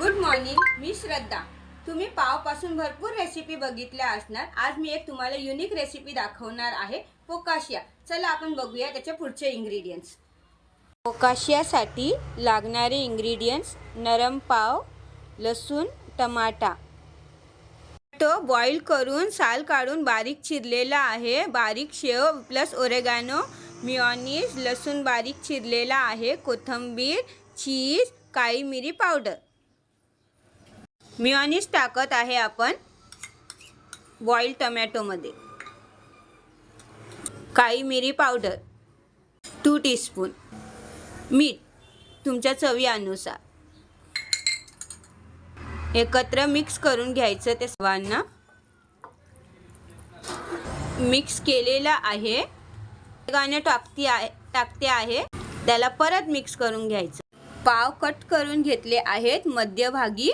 Good morning, मी श्रद्धा। तुम्ही पावपासून भरपूर recipe बघितल्या असणार। आज मी एक तुम्हाला युनिक रेसिपी दाखवणार आहे, फोकाशिया। चला आपण बघूया त्याचे पुढचे इंग्रेडिएंट्स। फोकाशियासाठी लागणारे इंग्रेडिएंट्स: नरम पाव, लसूण, टमाटा, तो बॉईल करून साल काढून बारीक चिरलेला आहे, बारीक शेव प्लस ओरेगानो, मेयोनीज, लसूण बारीक चिरलेला आहे, कोथिंबीर, चीज, काळी मिरी पावडर। मेयोनीज टाकत आहे आपण बॉइल्ड टोमॅटोमध्ये। काळी मिरी पावडर 2 टीस्पून, मीठ तुमच्या चवीनुसार। एकत्र मिक्स करून घ्यायचं ते सर्वांना। मिक्स केलेला आहे, ओरेगानो टाकते आहे, त्याला परत मिक्स करून घ्यायचं। पाव कट करून घेतले आहेत मध्यभागी,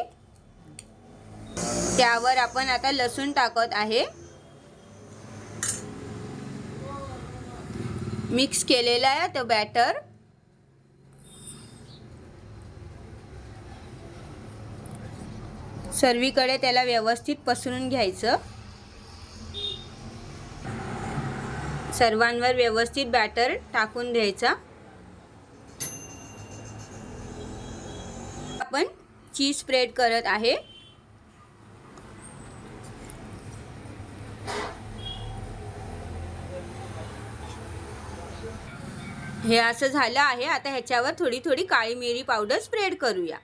त्यावर आपण आता लसूण टाकत आहे। मिक्स केलेला आहे तो बॅटर सर्वीकडे त्याला व्यवस्थित पसरून घ्यायचं। सर्वांवर व्यवस्थित बॅटर टाकून द्यायचा। आपण चीज स्प्रेड करत आहे। हे असं झालं आहे। आता ह्याच्यावर थोडी थोडी काळी मिरी पावडर स्प्रेड करूया।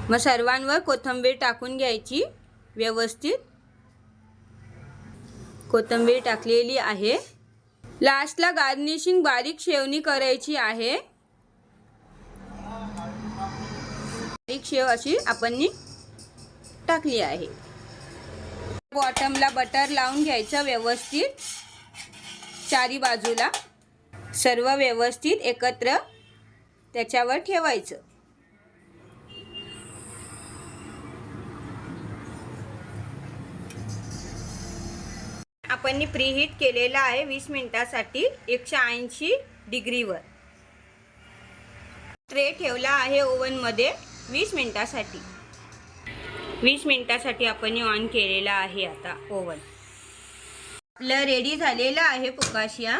मग सर्वांवर कोथिंबीर टाकून घ्यायची व्यवस्थित। कोथिंबीर टाकलेली आहे। लास्टला गार्निशिंग बारीक शेवनी करायची आहे। बारीक शेव अशी आपण टाकली आहे। बॉटमला बटर लावून घ्यायचं व्यवस्थित, चारी बाजूला सर्व व्यवस्थित एकत्र त्याच्यावर ठेवायचं। आपण प्रीहीट केलेला आहे 20 मिनिटांसाठी 180 डिग्रीवर। ट्रे ठेवला आहे ओव्हन मध्ये 20 मिनिटांसाठी। 20 मिनिटांसाठी आपण ऑन केलेला आहे आता ओव्हन। आपलं रेडी झालेला आहे फोकाशिया।